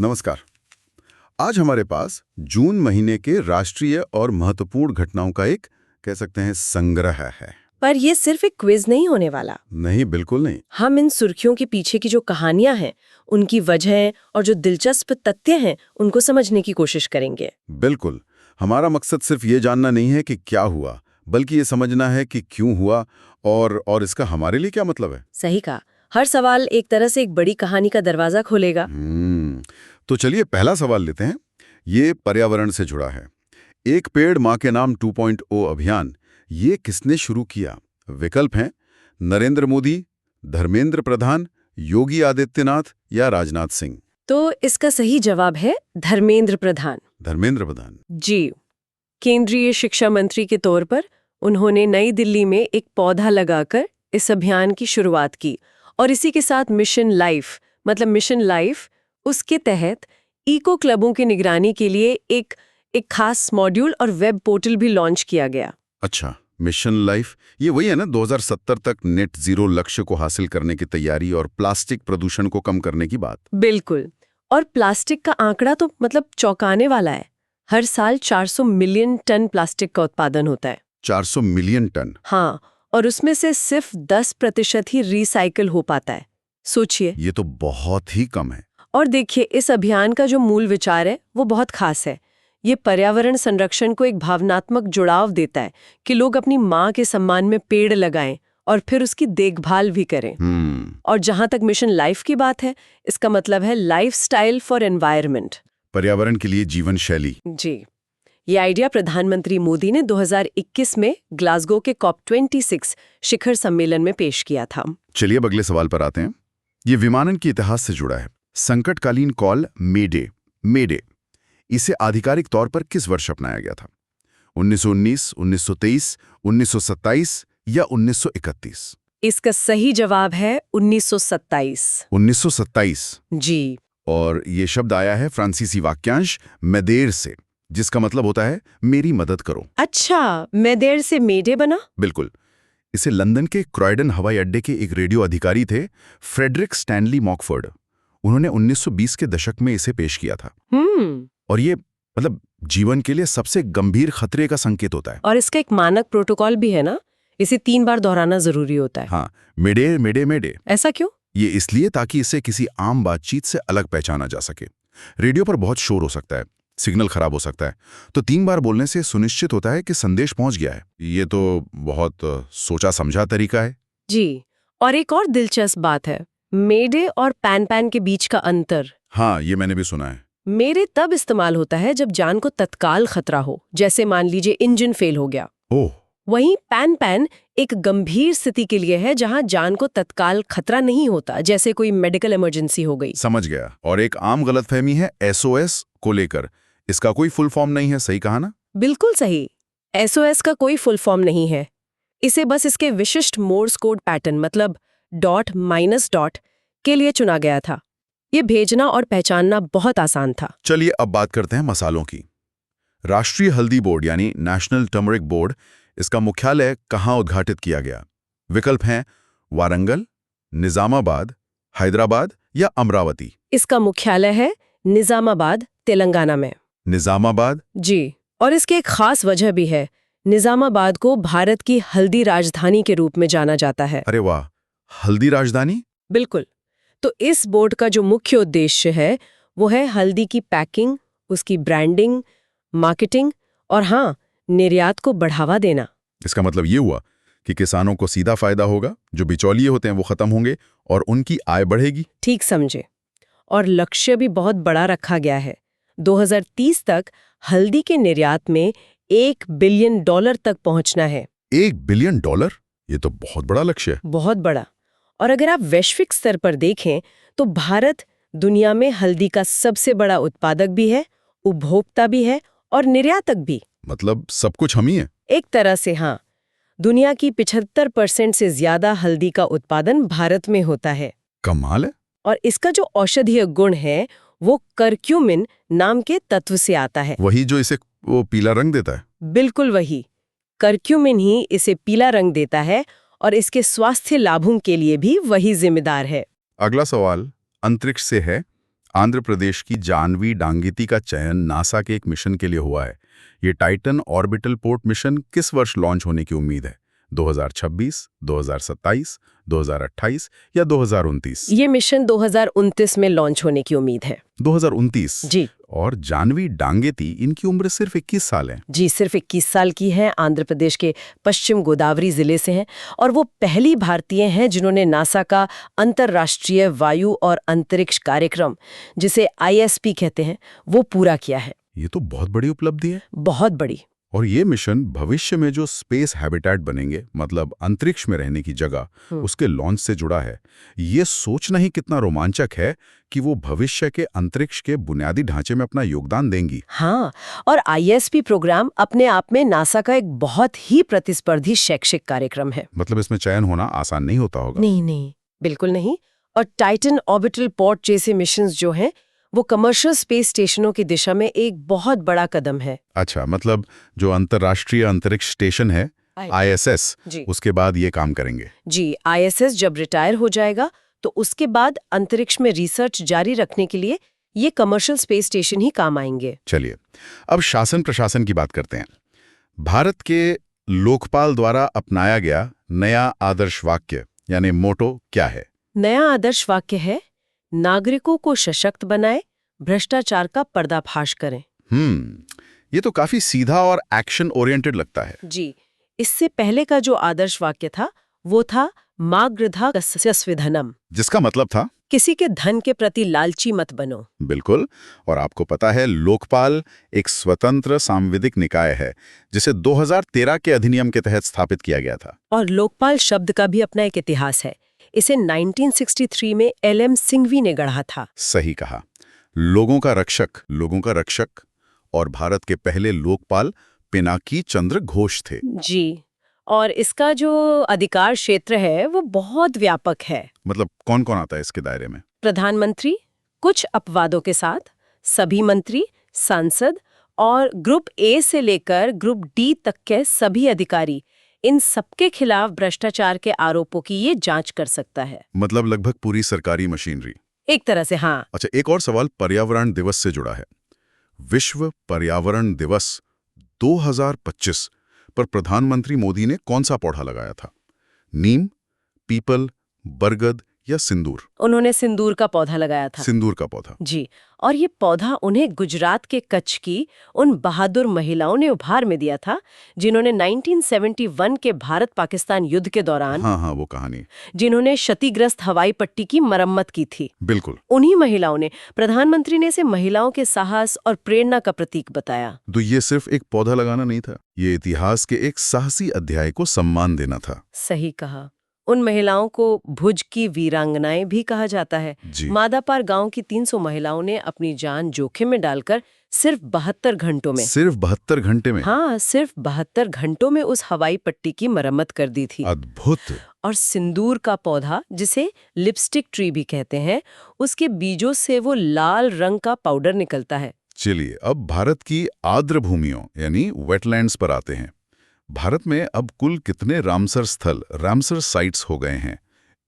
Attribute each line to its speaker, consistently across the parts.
Speaker 1: नमस्कार। आज हमारे पास जून महीने के राष्ट्रीय और महत्वपूर्ण घटनाओं का एक कह सकते हैं संग्रह है।
Speaker 2: पर ये सिर्फ एक क्विज नहीं होने वाला।
Speaker 1: नहीं, बिल्कुल नहीं।
Speaker 2: हम इन सुर्खियों के पीछे की जो कहानियां हैं, उनकी वजहें और जो दिलचस्प तथ्य हैं, उनको समझने की कोशिश करेंगे।
Speaker 1: बिल्कुल। हमारा मकसद सिर्फ ये जानना नहीं है कि क्या हुआ, बल्कि ये समझना है कि क्यों हुआ और इसका हमारे लिए क्या मतलब है।
Speaker 2: सही कहा। हर सवाल एक तरह से एक बड़ी कहानी का दरवाजा खोलेगा।
Speaker 1: तो चलिए पहला सवाल लेते हैं। ये पर्यावरण से जुड़ा है। एक पेड़ माँ के नाम 2.0 अभियान, ये किसने शुरू किया? विकल्प हैं नरेंद्र मोदी, धर्मेंद्र प्रधान, योगी आदित्यनाथ या राजनाथ सिंह।
Speaker 2: तो इसका सही जवाब है धर्मेंद्र प्रधान।
Speaker 1: धर्मेंद्र प्रधान।
Speaker 2: जी, केंद्रीय शिक्षा मंत्री के तौर पर उन्होंने नई दिल्ली में एक पौधा लगाकर इस अभियान की शुरुआत की और इसी के साथ मिशन लाइफ, उसके तहत इको क्लबों की निगरानी के लिए एक खास मॉड्यूल और वेब पोर्टल भी लॉन्च किया गया।
Speaker 1: अच्छा, मिशन लाइफ, ये वही है ना 2070 तक नेट जीरो लक्ष्य को हासिल करने की तैयारी और प्लास्टिक प्रदूषण को कम करने की बात।
Speaker 2: बिल्कुल। और प्लास्टिक का आंकड़ा तो चौंकाने वाला है। हर साल 400 मिलियन टन प्लास्टिक का उत्पादन होता है।
Speaker 1: 400 मिलियन टन?
Speaker 2: हाँ, और उसमें से सिर्फ 10% ही रिसाइकिल हो पाता है। सोचिए,
Speaker 1: ये तो बहुत ही कम है।
Speaker 2: और देखिए, इस अभियान का जो मूल विचार है वो बहुत खास है। ये पर्यावरण संरक्षण को एक भावनात्मक जुड़ाव देता है कि लोग अपनी माँ के सम्मान में पेड़ लगाएं और फिर उसकी देखभाल भी करें। और जहां तक मिशन लाइफ की बात है, इसका मतलब है लाइफस्टाइल फॉर एनवायरनमेंट,
Speaker 1: पर्यावरण के लिए जीवन शैली।
Speaker 2: जी, ये आइडिया प्रधानमंत्री मोदी ने 2021 में ग्लासगो के COP26 शिखर सम्मेलन में पेश किया था।
Speaker 1: चलिए अब अगले सवाल पर आते हैं। ये विमानन के इतिहास से जुड़ा है। संकटकालीन कॉल मेडे, इसे आधिकारिक तौर पर किस वर्ष अपनाया गया था? 1919, 1923, 1927 या 1931?
Speaker 2: इसका सही जवाब है 1927।
Speaker 1: 1927?
Speaker 2: जी।
Speaker 1: और ये शब्द आया है फ्रांसीसी वाक्यांश मेदेर से, जिसका मतलब होता है मेरी मदद करो।
Speaker 2: अच्छा, मेदेर से मेडे बना?
Speaker 1: बिल्कुल। इसे लंदन के क्रॉयडन हवाई अड्डे के एक रेडियो अधिकारी थे, फ्रेडरिक स्टैनली मॉकफोर्ड। उन्होंने 1920 के दशक में इसे पेश किया था। और ये जीवन के लिए सबसे गंभीर खतरे का संकेत होता है।
Speaker 2: और इसका एक मानक प्रोटोकॉल भी है ना, इसे 3 बार दोहराना जरूरी होता है।
Speaker 1: हाँ, मेडे मेडे मेडे।
Speaker 2: ऐसा क्यों?
Speaker 1: ये इसलिए ताकि इसे किसी आम बातचीत से अलग पहचाना जा सके। रेडियो पर बहुत शोर हो सकता है, सिग्नल खराब हो सकता है, तो 3 बार बोलने से सुनिश्चित होता है कि संदेश पहुंच गया है। ये तो बहुत सोचा समझा तरीका है।
Speaker 2: जी, और एक और दिलचस्प बात है, मेडे और पैन के बीच का अंतर।
Speaker 1: हाँ, ये मैंने भी सुना है।
Speaker 2: मेडे तब इस्तेमाल होता है जब जान को तत्काल खतरा हो, जैसे मान लीजिए इंजन फेल हो गया।
Speaker 1: ओह।
Speaker 2: वहीं पैन एक गंभीर स्थिति के लिए है जहां जान को तत्काल खतरा नहीं होता, जैसे कोई मेडिकल इमरजेंसी हो गई।
Speaker 1: समझ गया। और एक आम गलतफहमी है SOS को लेकर। इसका कोई फुल फॉर्म नहीं है, सही कहा ना?
Speaker 2: बिल्कुल सही। SOS का कोई फुल फॉर्म नहीं है। इसे बस इसके विशिष्ट Morse code pattern dot minus dot के लिए चुना गया था। ये भेजना और पहचानना बहुत आसान था।
Speaker 1: चलिए अब बात करते हैं मसालों की। राष्ट्रीय हल्दी बोर्ड यानी नेशनल टर्मरिक बोर्ड, इसका मुख्यालय कहाँ उद्घाटित किया गया? विकल्प हैं वारंगल, निजामाबाद, हैदराबाद या अमरावती।
Speaker 2: इसका मुख्यालय है निजामाबाद, तेलंगाना में।
Speaker 1: निजामाबाद?
Speaker 2: जी, और इसकी एक खास वजह भी है। निजामाबाद को भारत की हल्दी राजधानी के रूप में जाना जाता है।
Speaker 1: अरे वाह, हल्दी राजधानी?
Speaker 2: बिल्कुल। तो इस बोर्ड का जो मुख्य उद्देश्य है वो है हल्दी की पैकिंग, उसकी ब्रांडिंग, मार्केटिंग और हाँ, निर्यात को बढ़ावा देना।
Speaker 1: इसका मतलब ये हुआ कि किसानों को सीधा फायदा होगा, जो बिचौलिए होते हैं वो खत्म होंगे और उनकी आय बढ़ेगी।
Speaker 2: ठीक समझे। और लक्ष्य भी बहुत बड़ा रखा गया है। 2030 तक हल्दी के निर्यात में $1 बिलियन तक पहुंचना है।
Speaker 1: $1 बिलियन? ये तो बहुत बड़ा लक्ष्य है।
Speaker 2: बहुत बड़ा। और अगर आप वैश्विक स्तर पर देखें तो भारत दुनिया में हल्दी का सबसे बड़ा उत्पादक भी है, उपभोक्ता भी है और निर्यातक भी।
Speaker 1: मतलब सब कुछ हम ही है?
Speaker 2: एक तरह से हाँ। दुनिया की 75% से ज्यादा हल्दी का उत्पादन भारत में होता है।
Speaker 1: कमाल है।
Speaker 2: और इसका जो औषधीय गुण है वो करक्यूमिन नाम के तत्व से आता है।
Speaker 1: वही जो इसे वो पीला रंग देता है?
Speaker 2: बिल्कुल वही। करक्यूमिन ही इसे पीला रंग देता है और इसके स्वास्थ्य लाभों के लिए भी वही जिम्मेदार है।
Speaker 1: अगला सवाल अंतरिक्ष से है। आंध्र प्रदेश की जानवी डांगीती का चयन नासा के एक मिशन के लिए हुआ है। ये टाइटन ऑर्बिटल पोर्ट मिशन किस वर्ष लॉन्च होने की उम्मीद है? 2026, 2027, 2028 या 2029?
Speaker 2: ये मिशन 2029 में लॉन्च होने की उम्मीद है।
Speaker 1: 2029?
Speaker 2: जी।
Speaker 1: और जानवी डांगेती, इनकी उम्र सिर्फ 21 साल है।
Speaker 2: जी, सिर्फ 21 साल की हैं, आंध्र प्रदेश के पश्चिम गोदावरी जिले से हैं और वो पहली भारतीय हैं जिन्होंने नासा का अंतर्राष्ट्रीय वायु और अंतरिक्ष कार्यक्रम, जिसे ISP कहते हैं, वो पूरा किया है।
Speaker 1: ये तो बहुत बड़ी उपलब्धि है।
Speaker 2: बहुत बड़ी।
Speaker 1: और ये मिशन भविष्य में जो स्पेस हैबिटेट बनेंगे, मतलब अंतरिक्ष में रहने की जगह, उसके लॉन्च से जुड़ा है। ये सोचना ही कितना रोमांचक है कि वो भविष्य के अंतरिक्ष के बुनियादी ढांचे में अपना योगदान देंगी।
Speaker 2: हाँ, और ISP प्रोग्राम अपने आप में नासा का एक बहुत ही प्रतिस्पर्धी शैक्षिक कार्यक्रम है।
Speaker 1: मतलब इसमें चयन होना आसान नहीं होता होगा।
Speaker 2: नहीं, बिल्कुल नहीं। और टाइटन ऑर्बिटल पोर्ट जैसे मिशंस जो हैं, वो कमर्शियल स्पेस स्टेशनों की दिशा में एक बहुत बड़ा कदम है।
Speaker 1: अच्छा, मतलब जो अंतर्राष्ट्रीय अंतरिक्ष स्टेशन है ISS, उसके बाद ये काम करेंगे।
Speaker 2: जी, ISS जब रिटायर हो जाएगा तो उसके बाद अंतरिक्ष में रिसर्च जारी रखने के लिए ये कमर्शियल स्पेस स्टेशन ही काम आएंगे।
Speaker 1: चलिए, अब शासन प्रशासन की बात करते हैं। भारत के लोकपाल द्वारा अपनाया गया नया आदर्श वाक्य यानी मोटो क्या है?
Speaker 2: नया आदर्श वाक्य है, नागरिकों को सशक्त बनाए, भ्रष्टाचार का पर्दाफाश करें।
Speaker 1: ये तो काफी सीधा और एक्शन ओरिएंटेड लगता है।
Speaker 2: जी, इससे पहले का जो आदर्श वाक्य था वो था मा गृधा कस्य स्विधनम,
Speaker 1: जिसका मतलब था
Speaker 2: किसी के धन के प्रति लालची मत बनो।
Speaker 1: बिल्कुल। और आपको पता है, लोकपाल एक स्वतंत्र सांविधिक निकाय है जिसे 2013 के अधिनियम के तहत स्थापित किया गया था।
Speaker 2: और लोकपाल शब्द का भी अपना एक इतिहास है। इसे 1963 में LM सिंघवी ने गढ़ा था।
Speaker 1: सही कहा, लोगों का रक्षक। और भारत के पहले लोकपाल पिनाकी चंद्र घोष थे।
Speaker 2: जी, और इसका जो अधिकार क्षेत्र है वो बहुत व्यापक है।
Speaker 1: मतलब कौन कौन आता है इसके दायरे में?
Speaker 2: प्रधानमंत्री, कुछ अपवादों के साथ सभी मंत्री, सांसद और ग्रुप A से लेकर ग्रुप D तक के सभी अधिकारी, इन सबके खिलाफ भ्रष्टाचार के आरोपों की ये जांच कर सकता है।
Speaker 1: मतलब लगभग पूरी सरकारी मशीनरी।
Speaker 2: एक तरह से, हाँ।
Speaker 1: अच्छा, एक और सवाल पर्यावरण दिवस से जुड़ा है। विश्व पर्यावरण दिवस 2025 पर प्रधानमंत्री मोदी ने कौन सा पौधा लगाया था? नीम, पीपल, बरगद या सिंदूर?
Speaker 2: उन्होंने सिंदूर का पौधा लगाया था।
Speaker 1: सिंदूर का पौधा।
Speaker 2: जी, और ये पौधा उन्हें गुजरात के कच्छ की उन बहादुर महिलाओं ने उपहार में दिया था जिन्होंने 1971 के भारत पाकिस्तान युद्ध के दौरान,
Speaker 1: हाँ, वो कहानी,
Speaker 2: जिन्होंने क्षतिग्रस्त हवाई पट्टी की मरम्मत की थी।
Speaker 1: बिल्कुल।
Speaker 2: उन्हीं महिलाओं ने, प्रधानमंत्री ने इसे महिलाओं के साहस और प्रेरणा का प्रतीक बताया।
Speaker 1: तो ये सिर्फ एक पौधा लगाना नहीं था, ये इतिहास के एक साहसी अध्याय को सम्मान देना था।
Speaker 2: सही कहा। उन महिलाओं को भुज की वीरांगनाएं भी कहा जाता है। मादापार गांव की 300 महिलाओं ने अपनी जान जोखिम में डालकर सिर्फ 72 घंटों में,
Speaker 1: सिर्फ 72 घंटे में?
Speaker 2: हाँ, सिर्फ 72 घंटों में उस हवाई पट्टी की मरम्मत कर दी थी।
Speaker 1: अद्भुत।
Speaker 2: और सिंदूर का पौधा, जिसे लिपस्टिक ट्री भी कहते हैं, उसके बीजों से वो लाल रंग का पाउडर निकलता है।
Speaker 1: चलिए, अब भारत की आर्द्र भूमियों यानी वेटलैंड्स पर आते हैं। भारत में अब कुल कितने रामसर स्थल, रामसर साइट्स हो गए हैं?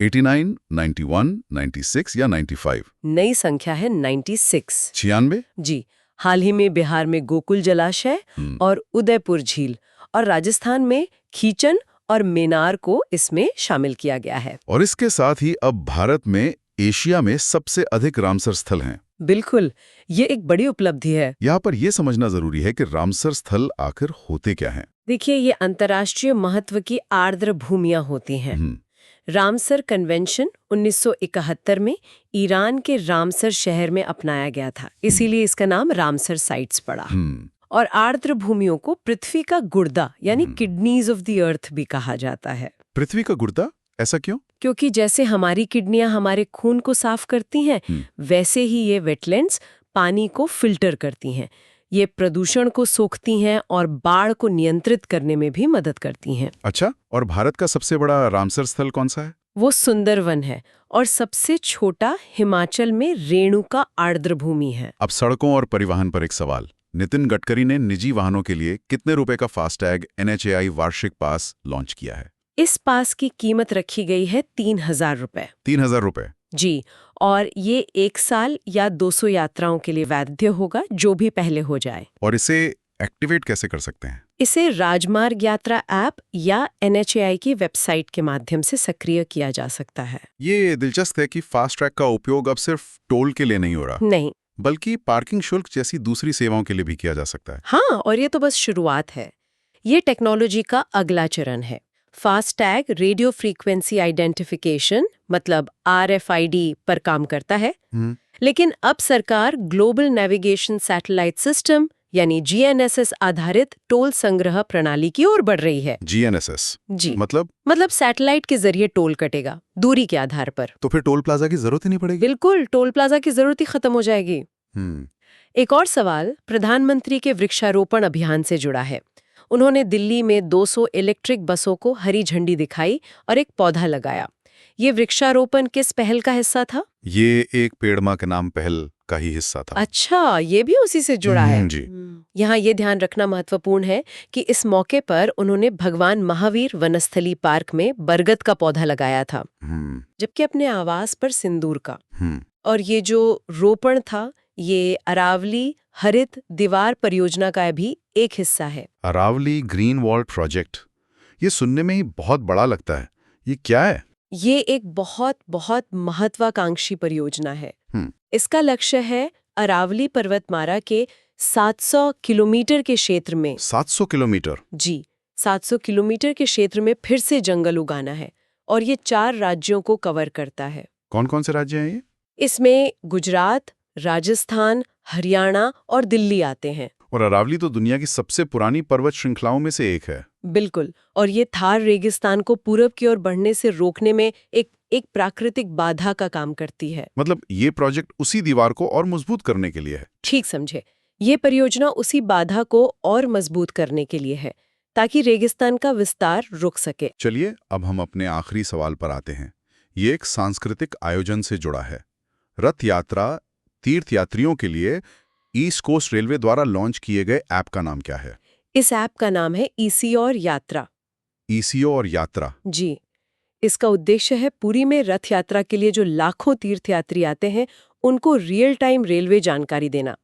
Speaker 1: 89, 91, 96 या 95?
Speaker 2: नई संख्या है 96।
Speaker 1: 96?
Speaker 2: जी, हाल ही में बिहार में गोकुल जलाशय और उदयपुर झील, और राजस्थान में खीचन और मेनार को इसमें शामिल किया गया है।
Speaker 1: और इसके साथ ही अब भारत में एशिया में सबसे अधिक रामसर स्थल हैं।
Speaker 2: बिल्कुल, ये एक बड़ी उपलब्धि है।
Speaker 1: यहाँ पर यह समझना जरूरी है कि रामसर स्थल आखिर होते क्या हैं।
Speaker 2: देखिए, ये अंतर्राष्ट्रीय महत्व की आर्द्र भूमियां होती हैं। रामसर कन्वेंशन 1971 में ईरान के रामसर शहर में अपनाया गया था, इसीलिए इसका नाम रामसर साइट्स पड़ा। और आर्द्र भूमियों को पृथ्वी का गुर्दा यानी किडनीज ऑफ द अर्थ भी कहा जाता है।
Speaker 1: पृथ्वी का गुर्दा? ऐसा क्यों?
Speaker 2: क्योंकि जैसे हमारी किडनियां हमारे खून को साफ करती हैं, वैसे ही ये वेटलैंड्स पानी को फिल्टर करती हैं। ये प्रदूषण को सोखती हैं और बाढ़ को नियंत्रित करने में भी मदद करती हैं।
Speaker 1: अच्छा, और भारत का सबसे बड़ा रामसर स्थल कौन सा है?
Speaker 2: वो सुंदरवन है, और सबसे छोटा हिमाचल में रेणुका आर्द्र भूमि है।
Speaker 1: अब सड़कों और परिवहन पर एक सवाल। नितिन गडकरी ने निजी वाहनों के लिए कितने रुपए का फास्टैग NHAI वार्षिक पास लॉन्च किया है?
Speaker 2: इस पास की कीमत रखी गई है 3000 रुपए।
Speaker 1: 3000 रुपए?
Speaker 2: जी, और ये 1 साल या 200 यात्राओं के लिए वैध होगा, जो भी पहले हो जाए।
Speaker 1: और इसे एक्टिवेट कैसे कर सकते हैं?
Speaker 2: इसे राजमार्ग यात्रा ऐप या NHAI की वेबसाइट के माध्यम से सक्रिय किया जा सकता है।
Speaker 1: ये दिलचस्प है कि फास्ट ट्रैक का उपयोग अब सिर्फ टोल के लिए नहीं हो रहा,
Speaker 2: नहीं।
Speaker 1: बल्कि पार्किंग शुल्क जैसी दूसरी सेवाओं के लिए भी किया जा सकता है।
Speaker 2: हाँ, और ये तो बस शुरुआत है। ये टेक्नोलॉजी का अगला चरण है। फास्टैग रेडियो फ्रीक्वेंसी आइडेंटिफिकेशन मतलब RFID पर काम करता है, लेकिन अब सरकार ग्लोबल नेविगेशन सैटेलाइट सिस्टम यानी GNSS आधारित टोल संग्रह प्रणाली की ओर बढ़ रही है।
Speaker 1: GNSS
Speaker 2: जी,
Speaker 1: मतलब
Speaker 2: सैटेलाइट के जरिए टोल कटेगा, दूरी के आधार पर।
Speaker 1: तो फिर टोल प्लाजा की जरूरत ही नहीं पड़ेगी।
Speaker 2: बिल्कुल, टोल प्लाजा की जरूरत ही खत्म हो जाएगी। एक और सवाल प्रधानमंत्री के वृक्षारोपण अभियान से जुड़ा है। उन्होंने दिल्ली में 200 इलेक्ट्रिक बसों को हरी झंडी दिखाई और एक पौधा लगाया। ये वृक्षारोपण किस पहल का हिस्सा था?
Speaker 1: ये एक पेड़ माँ के नाम पहल का ही हिस्सा था।
Speaker 2: अच्छा, ये भी उसी से जुड़ा है।
Speaker 1: जी।
Speaker 2: यहाँ ये ध्यान रखना महत्वपूर्ण है कि इस मौके पर उन्होंने भगवान महावीर वनस्थली पार्क में बरगद का पौधा लगाया था, जबकि अपने आवास पर सिंदूर का। और ये जो रोपण था, ये अरावली हरित दीवार परियोजना का भी एक हिस्सा है।
Speaker 1: अरावली ग्रीन वॉल प्रोजेक्ट, ये सुनने में ही बहुत बड़ा लगता है। ये क्या है?
Speaker 2: ये एक बहुत बहुत महत्वाकांक्षी परियोजना है। इसका लक्ष्य है अरावली पर्वतमाला के 700 किलोमीटर के क्षेत्र में
Speaker 1: 700 किलोमीटर?
Speaker 2: जी, 700 किलोमीटर के क्षेत्र में फिर से जंगल उगाना है, और ये 4 राज्यों को कवर करता है।
Speaker 1: कौन कौन से राज्य हैं ये?
Speaker 2: इसमें गुजरात, राजस्थान, हरियाणा और दिल्ली आते हैं।
Speaker 1: और अरावली तो दुनिया की सबसे पुरानी पर्वत श्रृंखलाओं में से एक है।
Speaker 2: बिल्कुल, और ये थार रेगिस्तान को पूरब की ओर बढ़ने से रोकने में एक प्राकृतिक बाधा का काम करती है।
Speaker 1: मतलब ये प्रोजेक्ट उसी दीवार को और मजबूत करने के लिए है।
Speaker 2: ठीक समझे, ये परियोजना उसी बाधा को और मजबूत करने के लिए है, ताकि रेगिस्तान का विस्तार रुक सके।
Speaker 1: चलिए अब हम अपने आखिरी सवाल पर आते हैं। ये एक सांस्कृतिक आयोजन से जुड़ा है। रथ यात्रा तीर्थ यात्रियों के लिए ईस्ट कोस्ट रेलवे द्वारा लॉन्च किए गए ऐप का नाम क्या है?
Speaker 2: इस ऐप का नाम है ECO यात्रा।
Speaker 1: ECO और यात्रा?
Speaker 2: जी, इसका उद्देश्य है पुरी में रथ यात्रा के लिए जो लाखों तीर्थयात्री आते हैं, उनको रियल टाइम रेलवे जानकारी देना।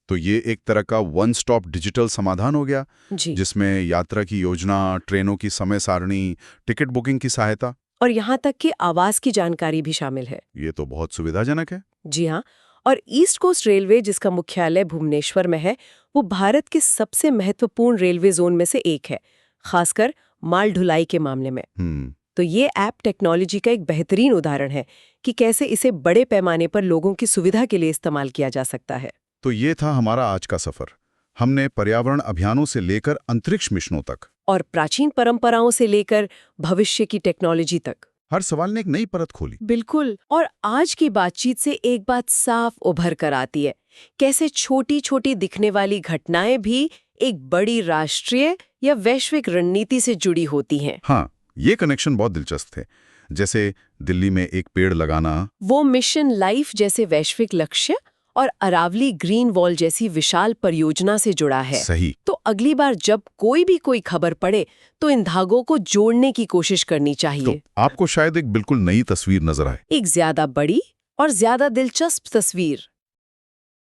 Speaker 1: तो ये एक तरह का वन स्टॉप डिजिटल समाधान हो गया, जिसमें यात्रा की योजना, ट्रेनों की समय सारणी, टिकट बुकिंग की सहायता
Speaker 2: और यहाँ तक कि आवास की जानकारी भी शामिल है।
Speaker 1: ये तो बहुत सुविधाजनक है।
Speaker 2: जी हाँ, और ईस्ट कोस्ट रेलवे, जिसका मुख्यालय भुवनेश्वर में है, वो भारत के सबसे महत्वपूर्ण रेलवे जोन में से एक है, खासकर माल ढुलाई के मामले में। तो ये ऐप टेक्नोलॉजी का एक बेहतरीन उदाहरण है कि कैसे इसे बड़े पैमाने पर लोगों की सुविधा के लिए इस्तेमाल किया जा सकता है।
Speaker 1: तो ये था हमारा आज का सफर। हमने पर्यावरण अभियानों से लेकर अंतरिक्ष मिशनों तक
Speaker 2: और प्राचीन परंपराओं से लेकर भविष्य की टेक्नोलॉजी तक
Speaker 1: हर सवाल ने एक नई परत खोली।
Speaker 2: बिल्कुल, और आज की बातचीत से एक बात साफ उभर कर आती है, कैसे छोटी छोटी दिखने वाली घटनाएं भी एक बड़ी राष्ट्रीय या वैश्विक रणनीति से जुड़ी होती हैं।
Speaker 1: हाँ, ये कनेक्शन बहुत दिलचस्प थे। जैसे दिल्ली में एक पेड़ लगाना,
Speaker 2: वो मिशन लाइफ जैसे वैश्विक लक्ष्य, और अरावली ग्रीन वॉल जैसी विशाल परियोजना से जुड़ा है।
Speaker 1: सही।
Speaker 2: तो अगली बार जब कोई खबर पड़े तो इन धागों को जोड़ने की कोशिश करनी चाहिए।
Speaker 1: तो आपको शायद एक बिल्कुल नई तस्वीर नजर आए,
Speaker 2: एक ज्यादा बड़ी और ज्यादा दिलचस्प तस्वीर।